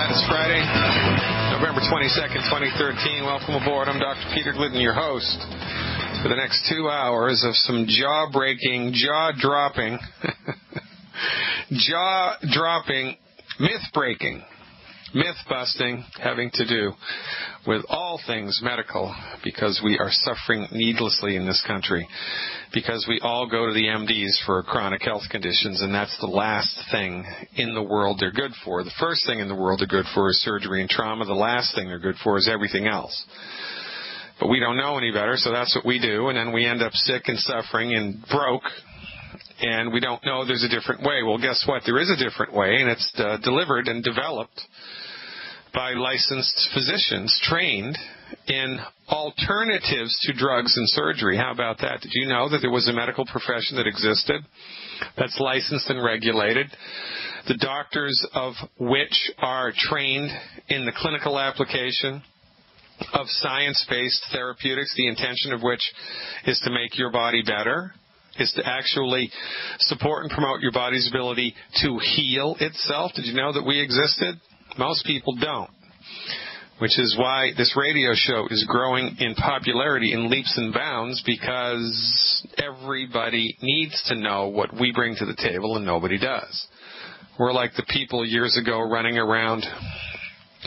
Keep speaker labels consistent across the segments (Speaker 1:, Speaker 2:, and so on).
Speaker 1: Glad it's Friday, November 22nd, 2013. Welcome aboard. I'm Dr. Peter Glidden, your host, for the next 2 hours of some jaw-breaking, jaw-dropping, jaw-dropping, myth-breaking, myth-busting, having to do with all things medical, because we are suffering needlessly in this country, because we all go to the MDs for chronic health conditions, and that's the last thing in the world they're good for. The first thing in the world they're good for is surgery and trauma. The last thing they're good for is everything else. But we don't know any better, so that's what we do, and then we end up sick and suffering and broke, and we don't know there's a different way. Well, guess what? There is a different way, and it's delivered and developed by licensed physicians trained in alternatives to drugs and surgery. How about that? Did you know that there was a medical profession that existed that's licensed and regulated, the doctors of which are trained in the clinical application of science-based therapeutics, the intention of which is to make your body better, is to actually support and promote your body's ability to heal itself? Did you know that we existed? Most people don't, which is why this radio show is growing in popularity in leaps and bounds, because everybody needs to know what we bring to the table and nobody does. We're like the people years ago running around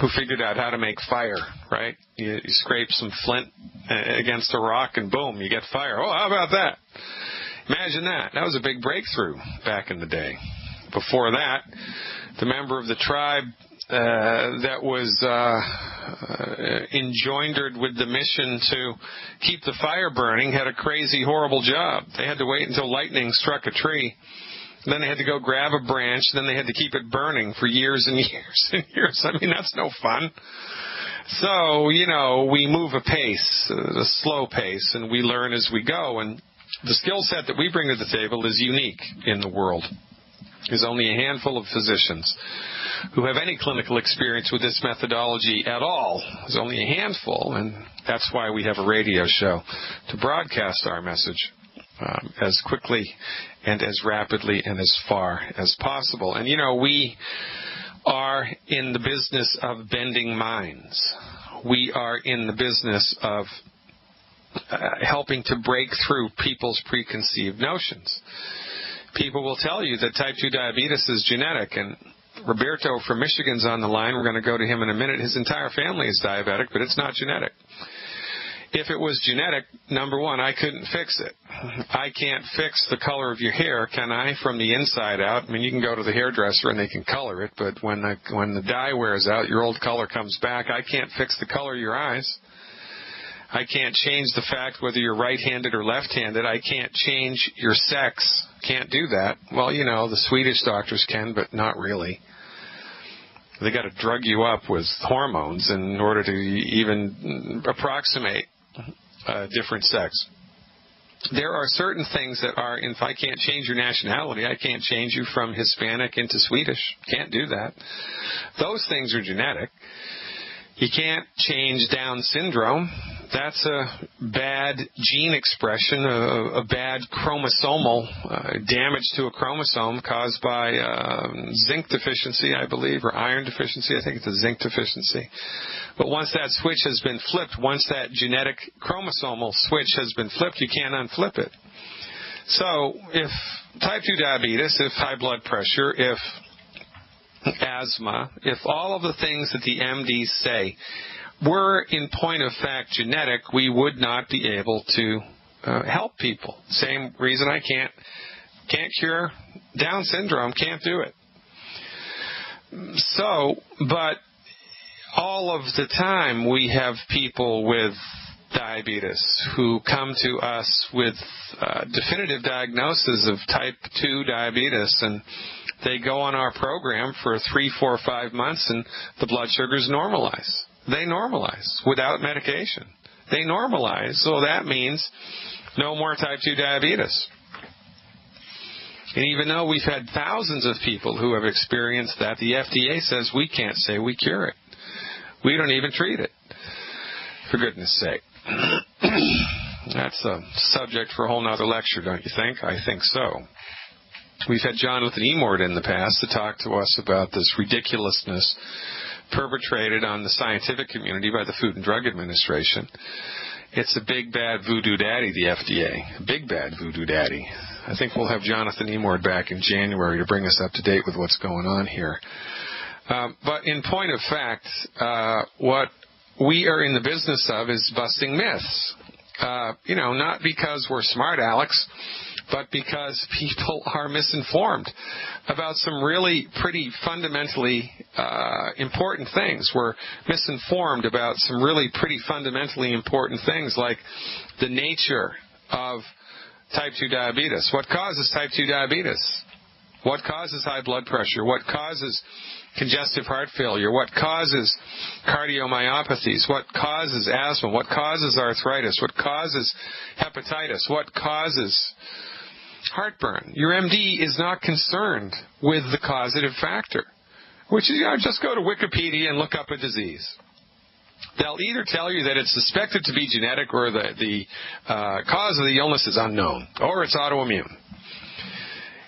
Speaker 1: who figured out how to make fire, right? You scrape some flint against a rock and boom, you get fire. Oh, how about that? Imagine that. That was a big breakthrough back in the day. Before that, the member of the tribe that was enjoindered with the mission to keep the fire burning had a crazy, horrible job. They had to wait until lightning struck a tree. Then they had to go grab a branch. Then they had to keep it burning for years and years and years. I mean, that's no fun. So, we move a pace, a slow pace, and we learn as we go. And the skill set that we bring to the table is unique in the world. There's only a handful of physicians who have any clinical experience with this methodology at all. There's only a handful, and that's why we have a radio show to broadcast our message as quickly and as rapidly and as far as possible. And, we are in the business of bending minds. We are in the business of helping to break through people's preconceived notions. People will tell you that type 2 diabetes is genetic, and Roberto from Michigan's on the line. We're going to go to him in a minute. His entire family is diabetic, but it's not genetic. If it was genetic, number one, I couldn't fix it. I can't fix the color of your hair, can I, from the inside out? I mean, you can go to the hairdresser and they can color it, but when the dye wears out, your old color comes back. I can't fix the color of your eyes. I can't change the fact whether you're right-handed or left-handed. I can't change your sex. Can't do that. Well, the Swedish doctors can, but not really. They got to drug you up with hormones in order to even approximate different sex. There are certain things that are, if I can't change your nationality, I can't change you from Hispanic into Swedish. Can't do that. Those things are genetic. You can't change Down syndrome. That's a bad gene expression, a bad chromosomal damage to a chromosome caused by zinc deficiency, I believe, or iron deficiency. I think it's a zinc deficiency. But once that switch has been flipped, once that genetic chromosomal switch has been flipped, you can't unflip it. So if type 2 diabetes, if high blood pressure, if asthma, if all of the things that the MDs say were in point of fact genetic, we would not be able to help people. Same reason I can't cure Down syndrome, can't do it. So, but all of the time we have people with diabetes who come to us with definitive diagnosis of type 2 diabetes, and they go on our program for 3, 4, 5 months, and the blood sugars normalize. They normalize without medication. They normalize, so that means no more type 2 diabetes. And even though we've had thousands of people who have experienced that, the FDA says we can't say we cure it. We don't even treat it, for goodness sake. That's a subject for a whole nother lecture, don't you think? I think so. We've had Jonathan Emord in the past to talk to us about this ridiculousness perpetrated on the scientific community by the Food and Drug Administration. It's a big, bad voodoo daddy, the FDA. Big, bad voodoo daddy. I think we'll have Jonathan Emord back in January to bring us up to date with what's going on here. But in point of fact, what we are in the business of is busting myths. Not because we're smart, Alex, but because people are misinformed about some really pretty fundamentally important things. We're misinformed about some really pretty fundamentally important things like the nature of type 2 diabetes. What causes type 2 diabetes? What causes high blood pressure? What causes congestive heart failure? What causes cardiomyopathies? What causes asthma? What causes arthritis? What causes hepatitis? What causes heartburn? Your MD is not concerned with the causative factor, which is, just go to Wikipedia and look up a disease. They'll either tell you that it's suspected to be genetic or the cause of the illness is unknown, or it's autoimmune.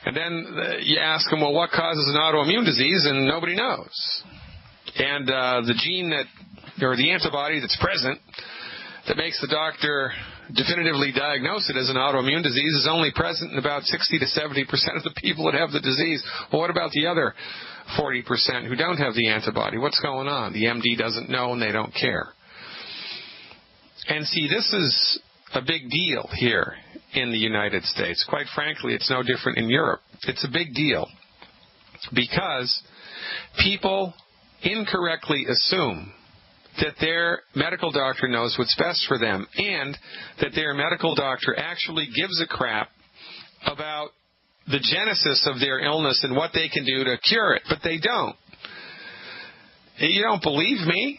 Speaker 1: And then you ask them, well, what causes an autoimmune disease? And nobody knows. And the gene or the antibody that's present that makes the doctor definitively diagnose it as an autoimmune disease is only present in about 60 to 70% of the people that have the disease. Well, what about the other 40% who don't have the antibody? What's going on? The MD doesn't know and they don't care. And see, this is a big deal here in the United States. Quite frankly, it's no different in Europe. It's a big deal because people incorrectly assume that their medical doctor knows what's best for them and that their medical doctor actually gives a crap about the genesis of their illness and what they can do to cure it, but they don't. You don't believe me?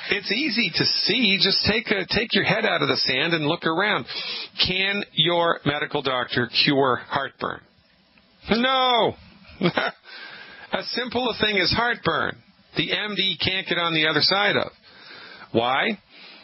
Speaker 1: It's easy to see. Just take your head out of the sand and look around. Can your medical doctor cure heartburn? No. As simple a thing as heartburn, the MD can't get on the other side of. Why?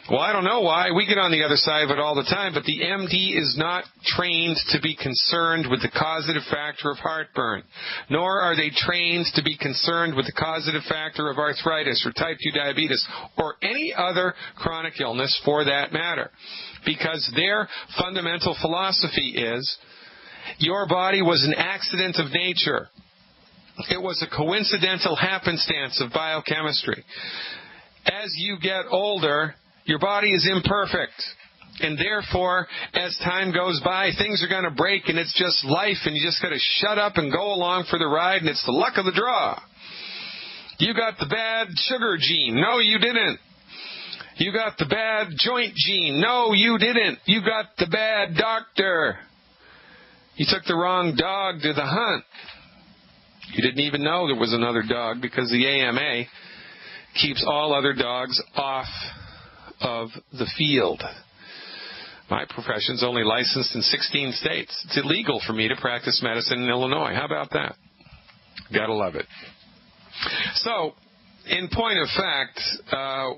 Speaker 1: Well, I don't know why. We get on the other side of it all the time, but the MD is not trained to be concerned with the causative factor of heartburn, nor are they trained to be concerned with the causative factor of arthritis or type 2 diabetes or any other chronic illness for that matter, because their fundamental philosophy is your body was an accident of nature. It was a coincidental happenstance of biochemistry. As you get older, your body is imperfect, and therefore, as time goes by, things are going to break, and it's just life, and you just got to shut up and go along for the ride, and it's the luck of the draw. You got the bad sugar gene. No, you didn't. You got the bad joint gene. No, you didn't. You got the bad doctor. You took the wrong dog to the hunt. You didn't even know there was another dog because the AMA keeps all other dogs off of the field. My profession's only licensed in 16 states. It's illegal for me to practice medicine in Illinois. How about that? Gotta love it. So, in point of fact,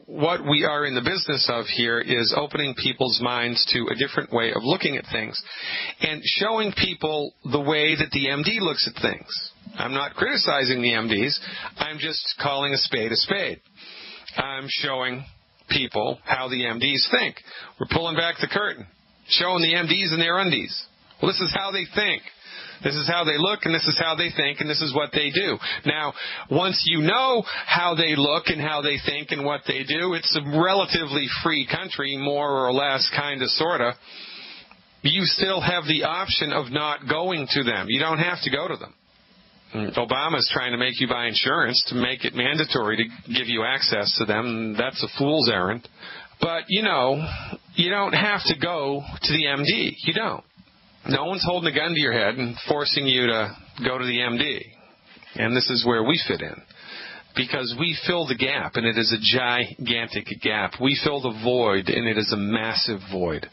Speaker 1: what we are in the business of here is opening people's minds to a different way of looking at things and showing people the way that the MD looks at things. I'm not criticizing the MDs. I'm just calling a spade a spade. I'm showing people how the MDs think. We're pulling back the curtain, showing the MDs in their undies. Well, this is how they think. This is how they look, and this is how they think, and this is what they do. Now, once you know how they look and how they think and what they do, it's a relatively free country, more or less, kind of, sort of. You still have the option of not going to them. You don't have to go to them. Obama's trying to make you buy insurance to make it mandatory to give you access to them. That's a fool's errand. But, you don't have to go to the MD. You don't. No one's holding a gun to your head and forcing you to go to the MD. And this is where we fit in. Because we fill the gap, and it is a gigantic gap. We fill the void, and it is a massive void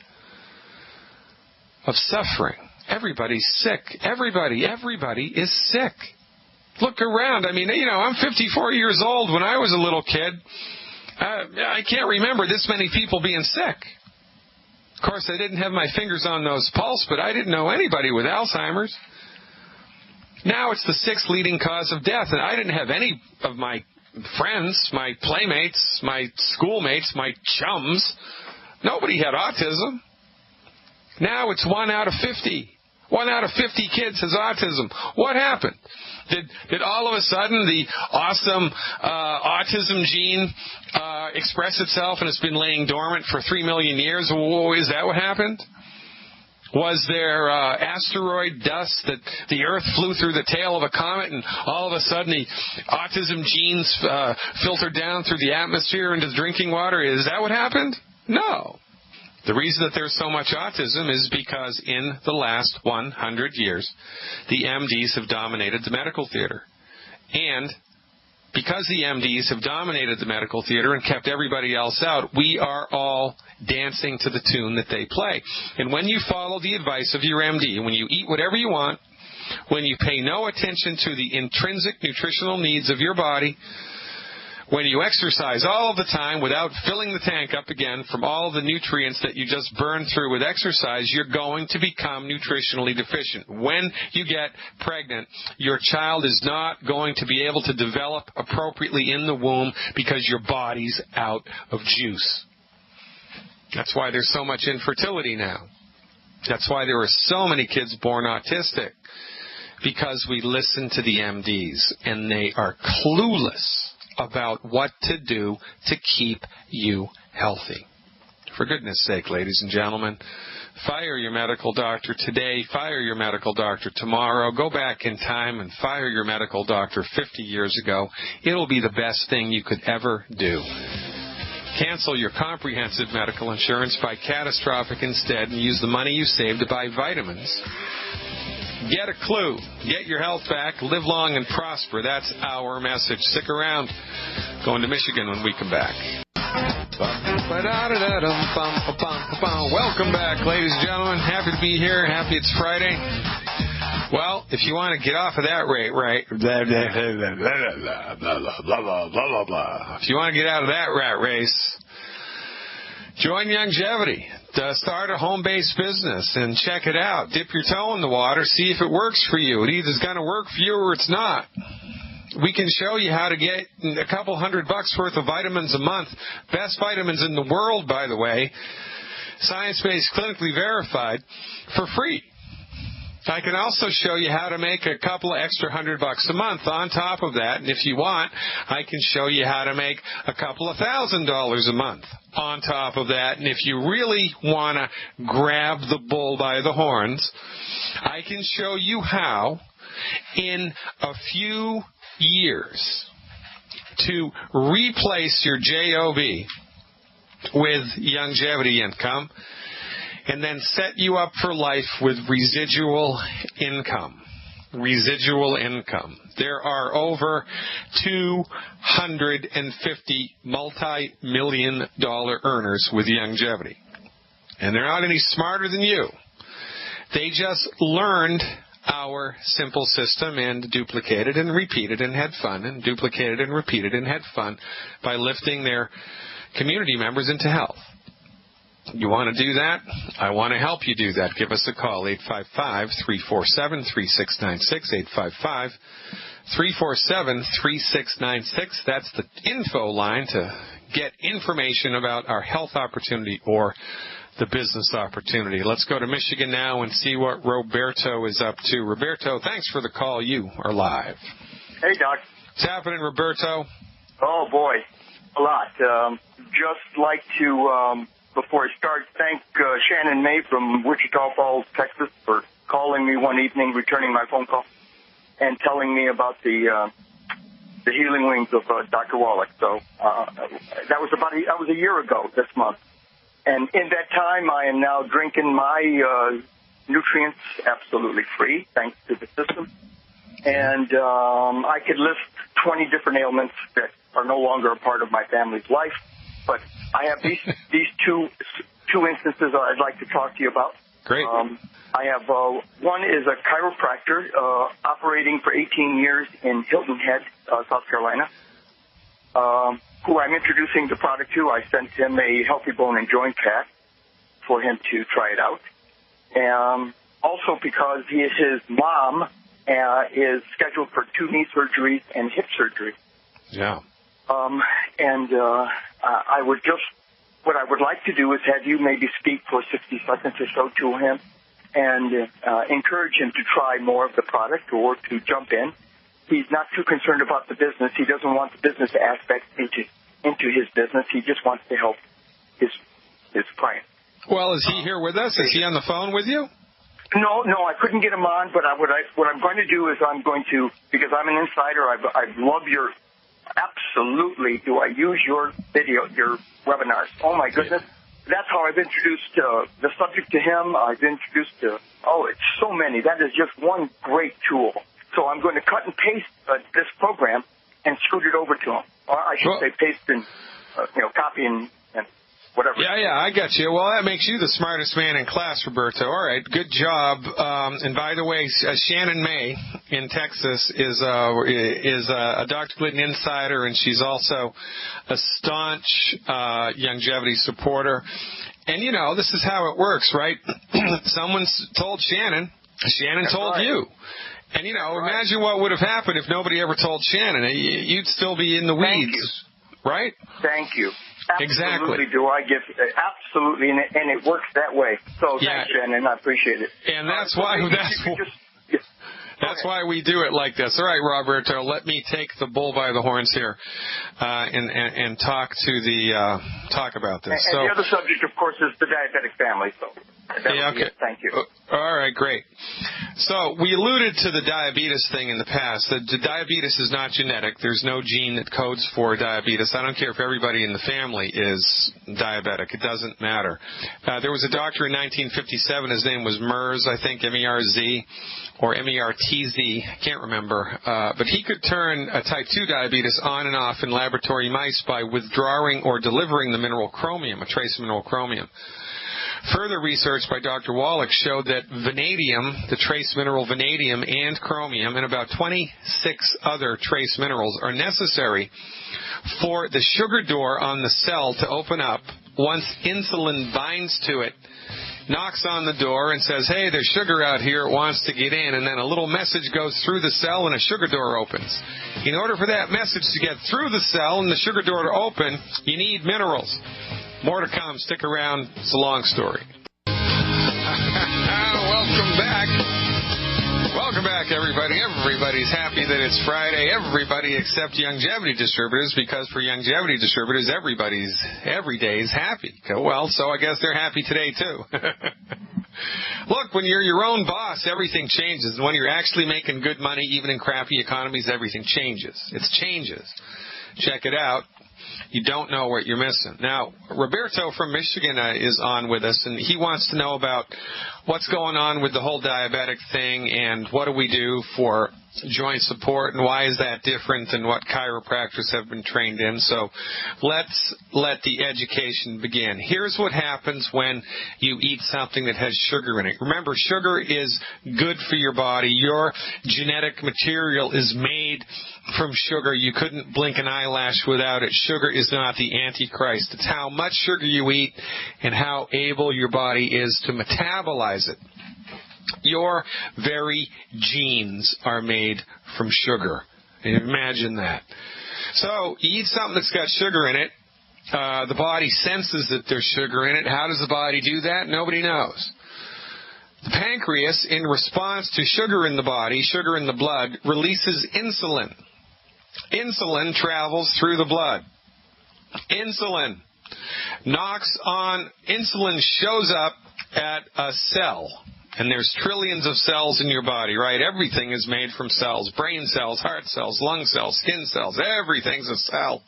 Speaker 1: of suffering. Everybody's sick. Everybody is sick. Look around. I mean, I'm 54 years old. When I was a little kid, I can't remember this many people being sick. Of course, I didn't have my fingers on those pulse, but I didn't know anybody with Alzheimer's. Now it's the 6th leading cause of death, and I didn't have any of my friends, my playmates, my schoolmates, my chums, nobody had autism. Now it's 1 out of 50. 1 out of 50 kids has autism. What happened? Did all of a sudden the awesome autism gene express itself and it's been laying dormant for 3 million years? Whoa, is that what happened? Was there asteroid dust that the Earth flew through the tail of a comet and all of a sudden the autism genes filtered down through the atmosphere into drinking water? Is that what happened? No. The reason that there's so much autism is because in the last 100 years, the MDs have dominated the medical theater. And because the MDs have dominated the medical theater and kept everybody else out, we are all dancing to the tune that they play. And when you follow the advice of your MD, when you eat whatever you want, when you pay no attention to the intrinsic nutritional needs of your body, when you exercise all the time without filling the tank up again from all the nutrients that you just burn through with exercise, you're going to become nutritionally deficient. When you get pregnant, your child is not going to be able to develop appropriately in the womb because your body's out of juice. That's why there's so much infertility now. That's why there are so many kids born autistic. Because we listen to the MDs, and they are clueless about what to do to keep you healthy. For goodness sake, ladies and gentlemen, fire your medical doctor today, fire your medical doctor tomorrow, go back in time and fire your medical doctor 50 years ago. It'll be the best thing you could ever do. Cancel your comprehensive medical insurance, buy catastrophic instead, and use the money you save to buy vitamins. Get a clue. Get your health back. Live long and prosper. That's our message. Stick around. Going to Michigan when we come back. Welcome back, ladies and gentlemen. Happy to be here. Happy it's Friday. Well, if you want to get off of that rate, right? If you want to get out of that rat race, join Longevity. Start a home-based business and check it out. Dip your toe in the water. See if it works for you. It either is going to work for you or it's not. We can show you how to get a couple $100 worth of vitamins a month. Best vitamins in the world, by the way. Science-based, clinically verified, for free. I can also show you how to make a couple of extra $100 a month on top of that. And if you want, I can show you how to make a couple of $1,000 a month on top of that. And if you really want to grab the bull by the horns, I can show you how in a few years to replace your JOB with longevity income and then set you up for life with residual income. Residual income. There are over 250 multi-million-dollar earners with longevity. And they're not any smarter than you. They just learned our simple system and duplicated and repeated and had fun and duplicated and repeated and had fun by lifting their community members into health. You want to do that? I want to help you do that. Give us a call, 855-347-3696, 855-347-3696. That's the info line to get information about our health opportunity or the business opportunity. Let's go to Michigan now and see what Roberto is up to. Roberto, thanks for the call. You are live.
Speaker 2: Hey, Doc.
Speaker 1: What's happening, Roberto?
Speaker 2: Oh, boy. A lot. Just like to... before I start, thank Shannon May from Wichita Falls, Texas, for calling me one evening, returning my phone call, and telling me about the healing wings of Dr. Wallach. So that was a year ago this month. And in that time, I am now drinking my nutrients absolutely free, thanks to the system. And I could list 20 different ailments that are no longer a part of my family's life. But I have these two instances I'd like to talk to you about.
Speaker 1: Great.
Speaker 2: I have one is a chiropractor operating for 18 years in Hilton Head, South Carolina, who I'm introducing the product to. I sent him a Healthy Bone and Joint Pack for him to try it out. Also because his mom is scheduled for 2 knee surgeries and hip surgery.
Speaker 1: Yeah.
Speaker 2: What I would like to do is have you maybe speak for 60 seconds or so to him and encourage him to try more of the product or to jump in. He's not too concerned about the business. He doesn't want the business aspect into his business. He just wants to help his client.
Speaker 1: Well, is he here with us? Is he on the phone with you?
Speaker 2: No, I couldn't get him on, but what I'm going to do is I'm going to, because I'm an insider, I love your, absolutely, do I use your video, your webinars. Oh, my goodness. That's how I've introduced the subject to him. I've introduced it's so many. That is just one great tool. So I'm going to cut and paste this program and scoot it over to him. Or I should say paste and, copy and whatever.
Speaker 1: Yeah, I got you. Well, that makes you the smartest man in class, Roberto. All right, good job. And by the way, Shannon May in Texas is a Dr. Glidden insider, and she's also a staunch longevity supporter. And, this is how it works, right? Someone's told Shannon. Shannon
Speaker 2: That's
Speaker 1: told
Speaker 2: right.
Speaker 1: you. And, imagine what would have happened if nobody ever told Shannon. You'd still be in the weeds, right?
Speaker 2: Thank you.
Speaker 1: Exactly.
Speaker 2: Absolutely do I give, absolutely, and it works that way. So thanks, Shannon, I appreciate it.
Speaker 1: And that's why we do it like this. All right, Roberto, let me take the bull by the horns here and talk about this.
Speaker 2: And the other subject, of course, is the diabetic family. So
Speaker 1: okay.
Speaker 2: Thank you.
Speaker 1: All right, great. So we alluded to the diabetes thing in the past. The diabetes is not genetic. There's no gene that codes for diabetes. I don't care if everybody in the family is diabetic. It doesn't matter. There was a doctor in 1957. His name was Merz, I think, M-E-R-Z, or M-E-R-T-Z. I can't remember. But he could turn a type 2 diabetes on and off in laboratory mice by withdrawing or delivering the mineral chromium, a trace mineral chromium. Further research by Dr. Wallach showed that vanadium, the trace mineral vanadium, and chromium, and about 26 other trace minerals are necessary for the sugar door on the cell to open up once insulin binds to it, knocks on the door and says, hey, there's sugar out here, it wants to get in, and then a little message goes through the cell and a sugar door opens. In order for that message to get through the cell and the sugar door to open, you need minerals. More to come. Stick around. It's a long story. Welcome back. Welcome back, everybody. Everybody's happy that it's Friday. Everybody except Longevity Distributors, because for Longevity Distributors, every day is happy. Well, so I guess they're happy today, too. Look, when you're your own boss, everything changes. And when you're actually making good money, even in crappy economies, everything changes. It changes. Check it out. You don't know what you're missing. Now, Roberto from Michigan is on with us, and he wants to know about what's going on with the whole diabetic thing and what do we do for joint support and why is that different and what chiropractors have been trained in. So let's let the education begin. Here's what happens when you eat something that has sugar in it. Remember, sugar is good for your body. Your genetic material is made from sugar. You couldn't blink an eyelash without it. Sugar is not the Antichrist. It's how much sugar you eat and how able your body is to metabolize it. Your very genes are made from sugar. Imagine that. So you eat something that's got sugar in it. The body senses that there's sugar in it. How does the body do that? Nobody knows. The pancreas, in response to sugar in the body, sugar in the blood, releases insulin. Insulin travels through the blood. Insulin shows up at a cell. And there's trillions of cells in your body, right? Everything is made from cells. Brain cells, heart cells, lung cells, skin cells. Everything's a cell.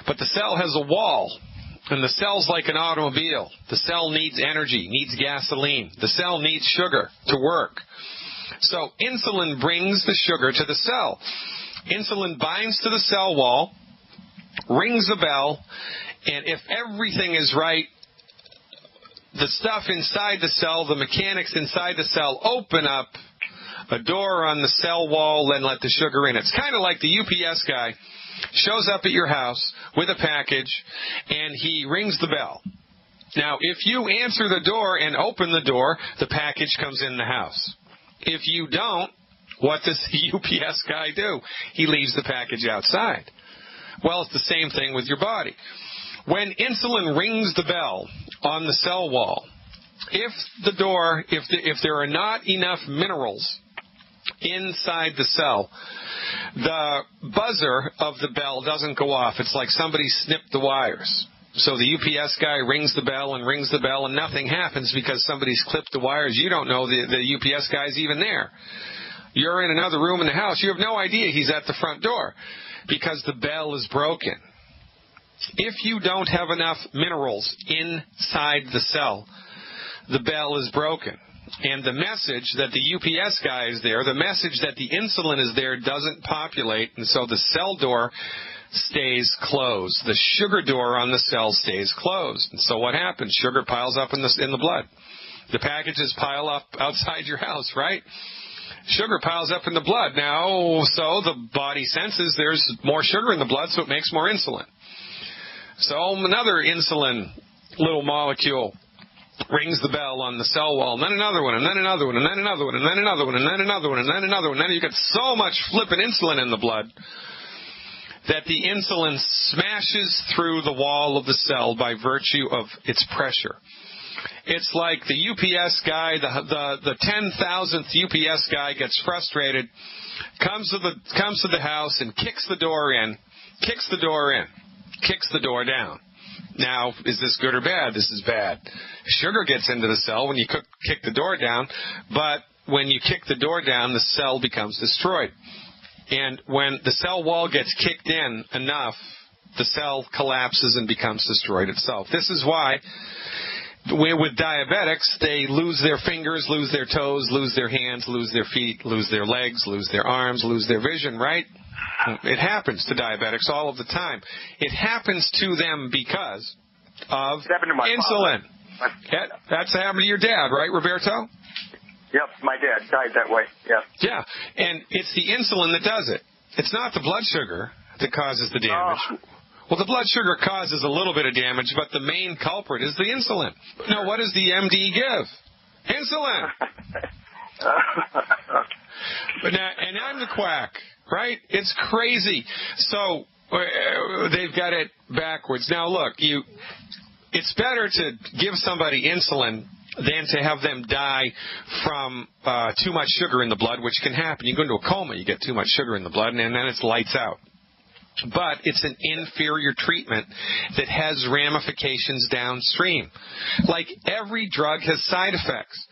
Speaker 1: But the cell has a wall. And the cell's like an automobile. The cell needs energy, needs gasoline. The cell needs sugar to work. So insulin brings the sugar to the cell. Insulin binds to the cell wall, rings a bell, and if everything is right, the stuff inside the cell, the mechanics inside the cell open up a door on the cell wall and let the sugar in. It's kind of like the UPS guy shows up at your house with a package and he rings the bell. Now, if you answer the door and open the door, the package comes in the house. If you don't, what does the UPS guy do? He leaves the package outside. Well, it's the same thing with your body. When insulin rings the bell on the cell wall, if there are not enough minerals inside the cell, the buzzer of the bell doesn't go off. It's like somebody snipped the wires. So the UPS guy rings the bell and nothing happens because somebody's clipped the wires. You don't know the UPS guy's even there. You're in another room in the house. You have no idea he's at the front door because the bell is broken. If you don't have enough minerals inside the cell, the bell is broken. And the message that the UPS guy is there, the message that the insulin is there doesn't populate, and so the cell door stays closed. The sugar door on the cell stays closed. And so what happens? Sugar piles up in the blood. The packages pile up outside your house, right? Sugar piles up in the blood. Now, so the body senses there's more sugar in the blood, so it makes more insulin. So another insulin little molecule rings the bell on the cell wall, and then another one, and then another one, and then another one, and then another one, and then another one, and then another one. And then you get so much flippin' insulin in the blood that the insulin smashes through the wall of the cell by virtue of its pressure. It's like the UPS guy, the 10,000th UPS guy gets frustrated, comes to the house and kicks the door in, kicks the door down. Now, is this good or bad? This is bad. Sugar gets into the cell when you kick the door down, but when you kick the door down, the cell becomes destroyed. And when the cell wall gets kicked in enough, the cell collapses and becomes destroyed itself. This is why with diabetics, they lose their fingers, lose their toes, lose their hands, lose their feet, lose their legs, lose their arms, lose their vision, right? It happens to diabetics all of the time. It happens to them because of insulin. That's happened to your dad, right, Roberto?
Speaker 2: Yep, my dad died that way, yeah.
Speaker 1: Yeah, and it's the insulin that does it. It's not the blood sugar that causes the damage. Well, the blood sugar causes a little bit of damage, but the main culprit is the insulin. Now, what does the MD give? Insulin. But now, and I'm the quack, right? It's crazy. So they've got it backwards. Now, look, it's better to give somebody insulin than to have them die from too much sugar in the blood, which can happen. You go into a coma, you get too much sugar in the blood, and then it's lights out. But it's an inferior treatment that has ramifications downstream. Like every drug has side effects.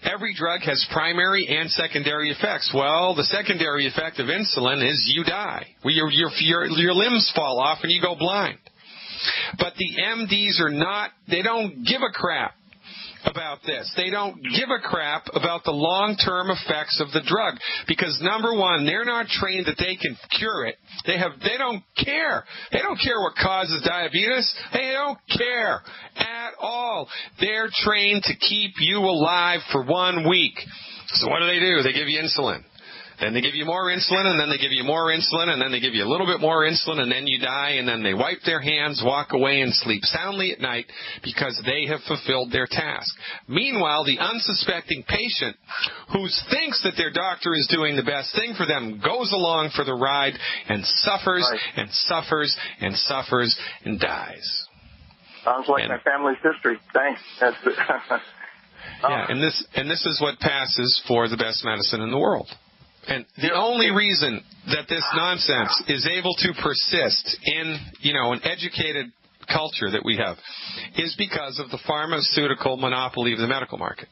Speaker 1: Every drug has primary and secondary effects. Well, the secondary effect of insulin is you die. Your limbs fall off and you go blind. But the MDs they don't give a crap about this. They don't give a crap about the long-term effects of the drug because, number one, they're not trained that they can cure it. They don't care. They don't care what causes diabetes. They don't care at all. They're trained to keep you alive for 1 week. So what do? They give you insulin. Then they give you more insulin, and then they give you more insulin, and then they give you a little bit more insulin, and then you die, and then they wipe their hands, walk away, and sleep soundly at night because they have fulfilled their task. Meanwhile, the unsuspecting patient who thinks that their doctor is doing the best thing for them goes along for the ride and suffers and suffers and suffers and dies.
Speaker 2: Sounds like my family's history. Thanks.
Speaker 1: Yeah, and this is what passes for the best medicine in the world. And the only reason that this nonsense is able to persist in, an educated culture that we have is because of the pharmaceutical monopoly of the medical market.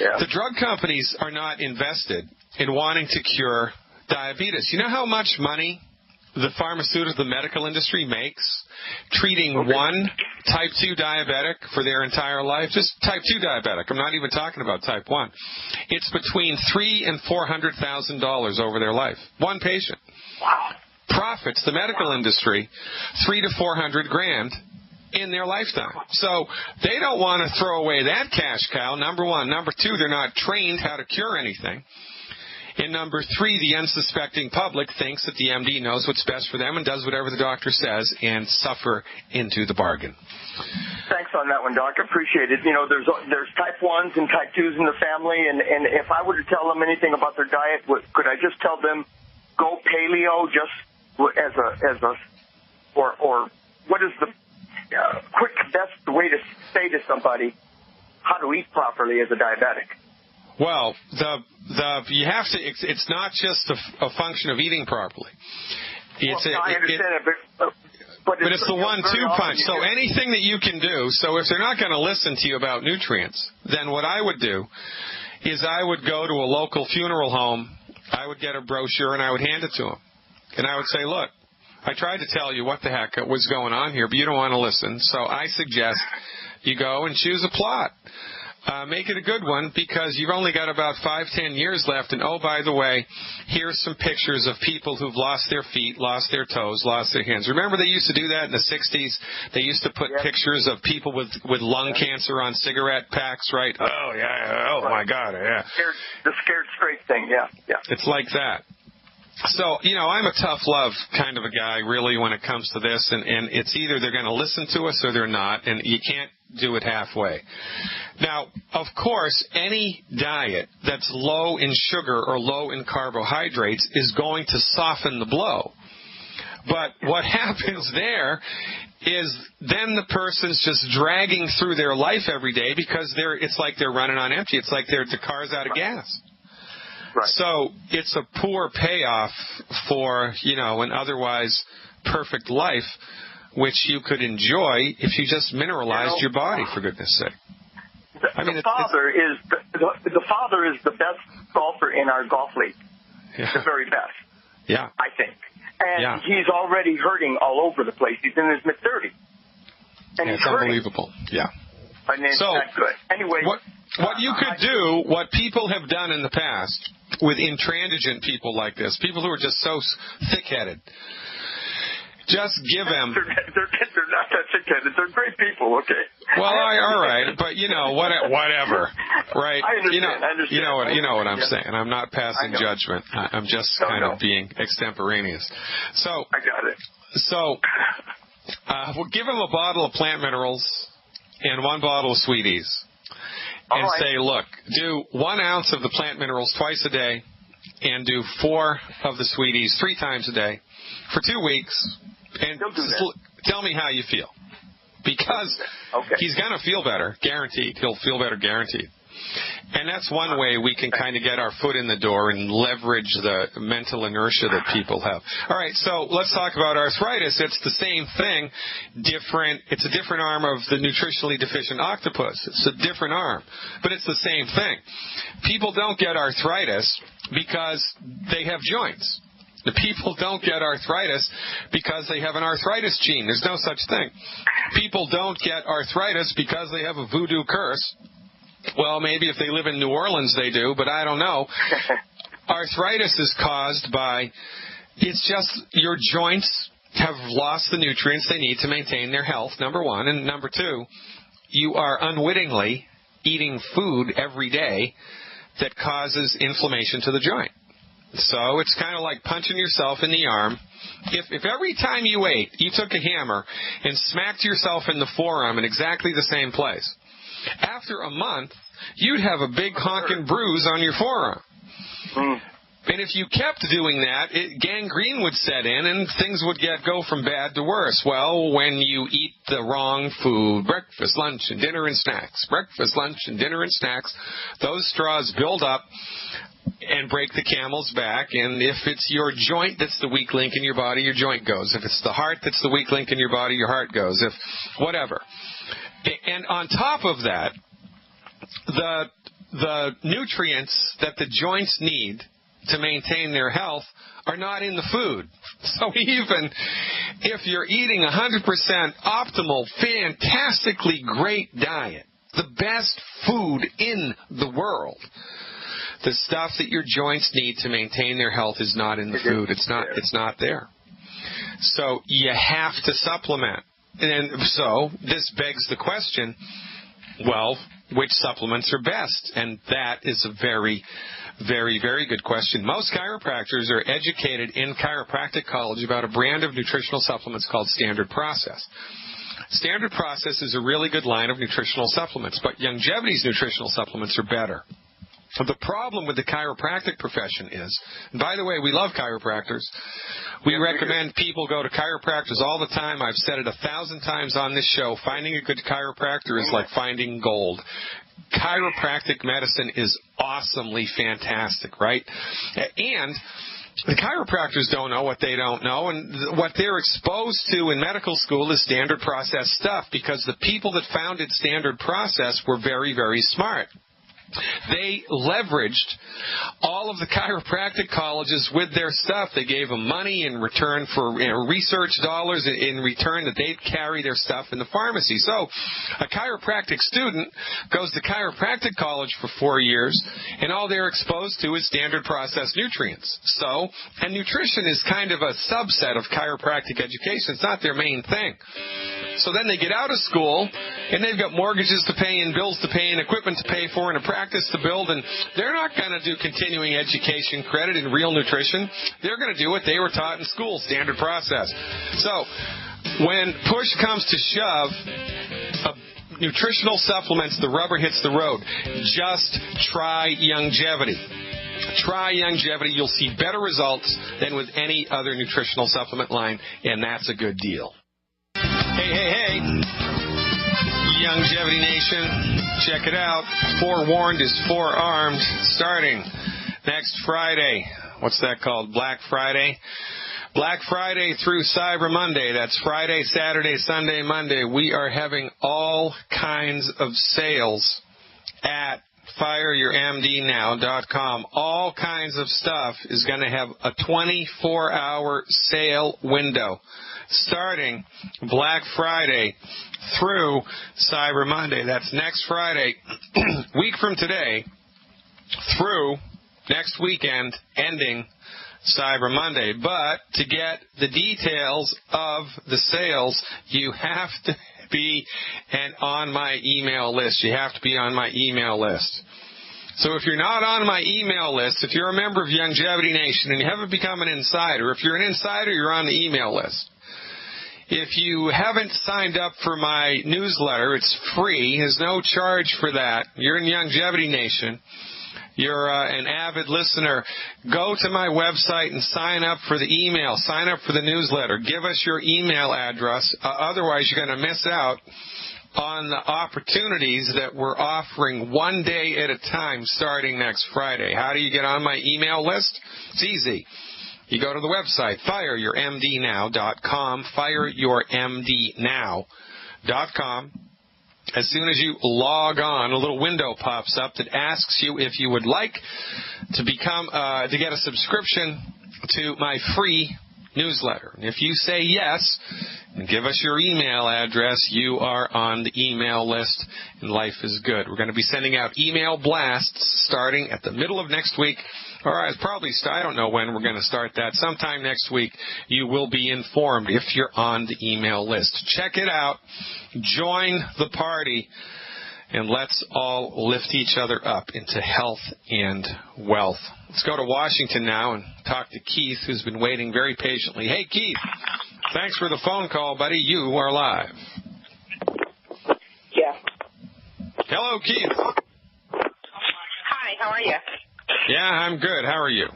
Speaker 1: Yeah. The drug companies are not invested in wanting to cure diabetes. You know how much money the medical industry makes treating one type 2 diabetic for their entire life? Just type 2 diabetic. I'm not even talking about type 1. It's between $300,000 and $400,000 over their life. One patient.
Speaker 2: Wow.
Speaker 1: Profits the medical industry $300,000 to $400,000 in their lifetime. So they don't want to throw away that cash cow, number one. Number two, they're not trained how to cure anything. And number three, the unsuspecting public thinks that the MD knows what's best for them and does whatever the doctor says and suffer into the bargain.
Speaker 2: Thanks on that one, Doctor. Appreciate it. There's type 1s and type 2s in the family, and if I were to tell them anything about their diet, could I just tell them go paleo, just or what is the quick best way to say to somebody how to eat properly as a diabetic?
Speaker 1: Well, you have to. It's not just a function of eating properly.
Speaker 2: I understand it, but it's the 1-2
Speaker 1: punch. So anything that you can do. So if they're not going to listen to you about nutrients, then what I would do is I would go to a local funeral home. I would get a brochure and I would hand it to them, and I would say, "Look, I tried to tell you what the heck was going on here, but you don't want to listen. So I suggest you go and choose a plot. Make it a good one because you've only got about 5-10 years left. And, oh, by the way, here's some pictures of people who've lost their feet, lost their toes, lost their hands. Remember they used to do that in the 60s? They used to put pictures of people with lung cancer on cigarette packs, right? Oh, yeah. Oh, my God, yeah.
Speaker 2: The scared straight thing, yeah.
Speaker 1: It's like that. So, I'm a tough love kind of a guy, really, when it comes to this. And it's either they're going to listen to us or they're not. And you can't do it halfway. Now, of course, any diet that's low in sugar or low in carbohydrates is going to soften the blow. But what happens there is then the person's just dragging through their life every day because it's like they're running on empty. It's like the car's out of gas.
Speaker 2: Right.
Speaker 1: So it's a poor payoff for, an otherwise perfect life, which you could enjoy if you just mineralized your body, for goodness sake.
Speaker 2: The father is the best golfer in our golf league.
Speaker 1: Yeah.
Speaker 2: The very best.
Speaker 1: Yeah.
Speaker 2: I think. And he's already hurting all over the place. He's in his mid-30s. And
Speaker 1: it's unbelievable. Yeah.
Speaker 2: And it's not good. Anyway.
Speaker 1: What you could do, what people have done in the past with intransigent people like this, people who are just so thick-headed, just give them...
Speaker 2: They're not that thick-headed. They're great people, okay?
Speaker 1: Well, all right, but, whatever, right?
Speaker 2: I understand.
Speaker 1: You know what I'm saying. I'm not passing judgment. I'm just kind of being extemporaneous. So
Speaker 2: I got it.
Speaker 1: So we'll give them a bottle of plant minerals and 1 bottle of Sweeties. And say, look, do 1 ounce of the plant minerals twice a day and do 4 of the Sweeties 3 times a day for 2 weeks. And tell me how you feel. Because he's going to feel better, guaranteed. He'll feel better, guaranteed. And that's one way we can kind of get our foot in the door and leverage the mental inertia that people have. All right, so let's talk about arthritis. It's the same thing, it's a different arm of the nutritionally deficient octopus. It's a different arm, but it's the same thing. People don't get arthritis because they have joints. The people don't get arthritis because they have an arthritis gene. There's no such thing. People don't get arthritis because they have a voodoo curse. Well, maybe if they live in New Orleans they do, but I don't know. Arthritis is caused by, it's just your joints have lost the nutrients they need to maintain their health, number 1. And number 2, you are unwittingly eating food every day that causes inflammation to the joint. So it's kind of like punching yourself in the arm. If every time you ate, you took a hammer and smacked yourself in the forearm in exactly the same place, after a month, you'd have a big honking bruise on your forearm. And if you kept doing that, gangrene would set in and things would go from bad to worse. Well, when you eat the wrong food, breakfast, lunch, and dinner and snacks, breakfast, lunch, and dinner and snacks, those straws build up and break the camel's back. And if it's your joint that's the weak link in your body, your joint goes. If it's the heart that's the weak link in your body, your heart goes. If whatever. And on top of that, the nutrients that the joints need to maintain their health are not in the food. So even if you're eating 100% optimal, fantastically great diet, the best food in the world, the stuff that your joints need to maintain their health is not in the food. It's not there. So you have to supplement. And so this begs the question, well, which supplements are best? And that is a very, very, very good question. Most chiropractors are educated in chiropractic college about a brand of nutritional supplements called Standard Process. Standard Process is a really good line of nutritional supplements, but Longevity's nutritional supplements are better. The problem with the chiropractic profession is, and by the way, we love chiropractors. We recommend people go to chiropractors all the time. I've said it 1,000 times on this show. Finding a good chiropractor is like finding gold. Chiropractic medicine is awesomely fantastic, right? And the chiropractors don't know what they don't know, and what they're exposed to in medical school is standard process stuff, because the people that founded standard process were very, very smart. They leveraged all of the chiropractic colleges with their stuff. They gave them money in return for research dollars in return that they'd carry their stuff in the pharmacy. So a chiropractic student goes to chiropractic college for 4 years, and all they're exposed to is standard process nutrients. And nutrition is kind of a subset of chiropractic education. It's not their main thing. So then they get out of school, and they've got mortgages to pay and bills to pay and equipment to pay for and a practice to build, and they're not going to do continuing education credit in real nutrition. They're going to do what they were taught in school, standard process. So when push comes to shove, nutritional supplements, the rubber hits the road. Just try Youngevity. Try Youngevity. You'll see better results than with any other nutritional supplement line, and that's a good deal. Hey, Youngevity Nation, check it out. Forewarned is forearmed, starting next Friday. What's that called? Black Friday? Black Friday through Cyber Monday. That's Friday, Saturday, Sunday, Monday. We are having all kinds of sales at FireYourMDNow.com. All kinds of stuff is going to have a 24-hour sale window, starting Black Friday through Cyber Monday. That's next Friday, week from today, through next weekend, ending Cyber Monday. But to get the details of the sales, you have to be on my email list. You have to be on my email list. So if you're not on my email list, if you're a member of Youngevity Nation and you haven't become an insider, if you're an insider, you're on the email list. If you haven't signed up for my newsletter, it's free. There's no charge for that. You're in Youngevity Nation. You're an avid listener. Go to my website and sign up for the email. Sign up for the newsletter. Give us your email address. Otherwise, you're going to miss out on the opportunities that we're offering one day at a time starting next Friday. How do you get on my email list? It's easy. You go to the website, FireYourMDNow.com, FireYourMDNow.com. As soon as you log on, a little window pops up that asks you if you would like to to get a subscription to my free newsletter. And if you say yes and give us your email address, you are on the email list, and life is good. We're going to be sending out email blasts starting at the middle of next week. Or I don't know when we're going to start that. Sometime next week, you will be informed if you're on the email list. Check it out. Join the party, and let's all lift each other up into health and wealth. Let's go to Washington now and talk to Keith, who's been waiting very patiently. Hey, Keith. Thanks for the phone call, buddy. You are live.
Speaker 3: Yeah.
Speaker 1: Hello, Keith.
Speaker 3: Hi, how are you?
Speaker 1: Yeah, I'm good. How are you?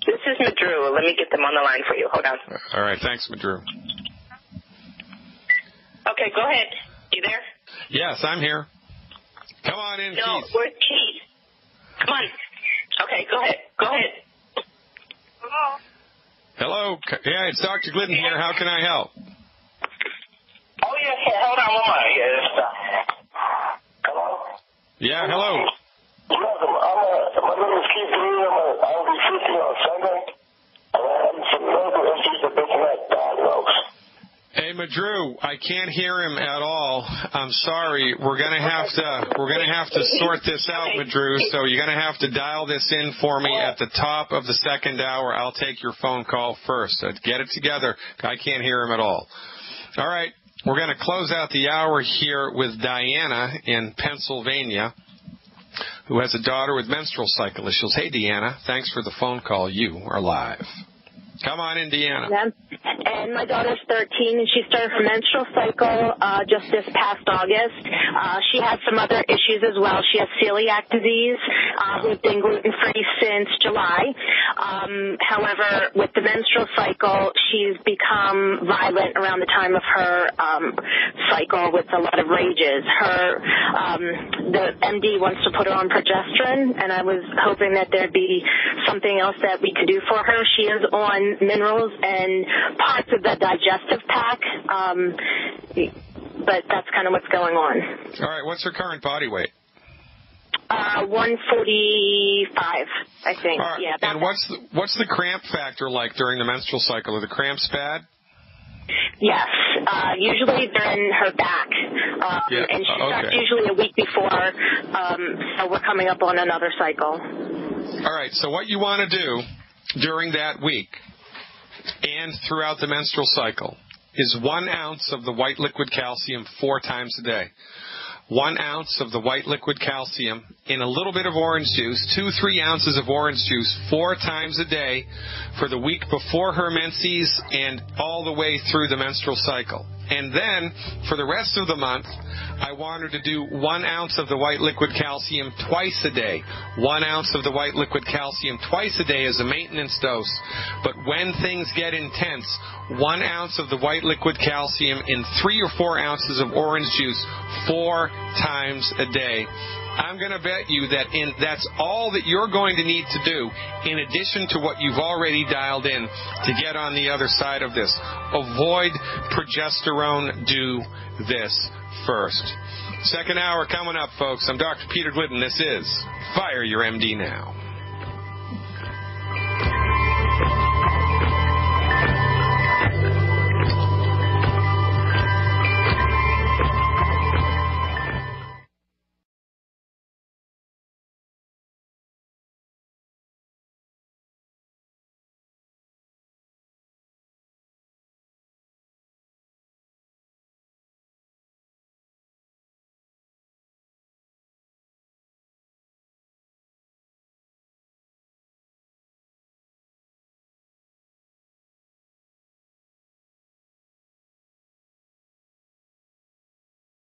Speaker 3: This is Madru. Let me get them on the line for you. Hold on.
Speaker 1: All right. Thanks, Madru.
Speaker 3: Okay, go ahead. You there?
Speaker 1: Yes, I'm here. Come on in,
Speaker 3: no,
Speaker 1: Keith.
Speaker 3: Where's Keith? Come on. Okay, go ahead. Hello?
Speaker 1: Hello. Yeah, it's Dr. Glidden here. How can I help?
Speaker 3: Oh, yeah. Hold on one minute. Hello?
Speaker 1: Yeah, hello.
Speaker 3: My name is Keith Lee. I'll be 50 on Sunday. I'm some medical issues that they cannot diagnose.
Speaker 1: Hey, Madru, I can't hear him at all. I'm sorry. We're gonna have to sort this out, Madru. So you're gonna have to dial this in for me at the top of the second hour. I'll take your phone call first. Get it together. I can't hear him at all. All right. We're gonna close out the hour here with Diana in Pennsylvania, who has a daughter with menstrual cycle issues. Hey, Deanna, thanks for the phone call. You are live. Come on in, Deanna.
Speaker 4: And my daughter's 13, and she started her menstrual cycle just this past August. She has some other issues as well. She has celiac disease. We've been gluten-free since July. However, with the menstrual cycle, she's become violent around the time of her cycle with a lot of rages. The MD wants to put her on progesterone, and I was hoping that there'd be something else that we could do for her. She is on minerals and parts of the digestive pack, but that's kind of what's going on.
Speaker 1: All right, what's her current body weight?
Speaker 4: 145, I think.
Speaker 1: All right.
Speaker 4: Yeah.
Speaker 1: And what's the cramp factor like during the menstrual cycle? Are the cramps bad?
Speaker 4: Yes. Usually they're in her back. And she starts usually a week before, so we're coming up on another cycle.
Speaker 1: All right, so what you want to do during that week and throughout the menstrual cycle is 1 ounce of the white liquid calcium 4 times a day. 1 ounce of the white liquid calcium in a little bit of orange juice, 2-3 ounces of orange juice 4 times a day for the week before her menses and all the way through the menstrual cycle. And then, for the rest of the month, I want her to do 1 ounce of the white liquid calcium twice a day. 1 ounce of the white liquid calcium twice a day as a maintenance dose. But when things get intense, 1 ounce of the white liquid calcium in 3 or 4 ounces of orange juice 4 times a day. I'm going to bet you that that's all that you're going to need to do in addition to what you've already dialed in to get on the other side of this. Avoid progesterone. Do this first. Second hour coming up, folks. I'm Dr. Peter Glidden. This is Fire Your MD Now.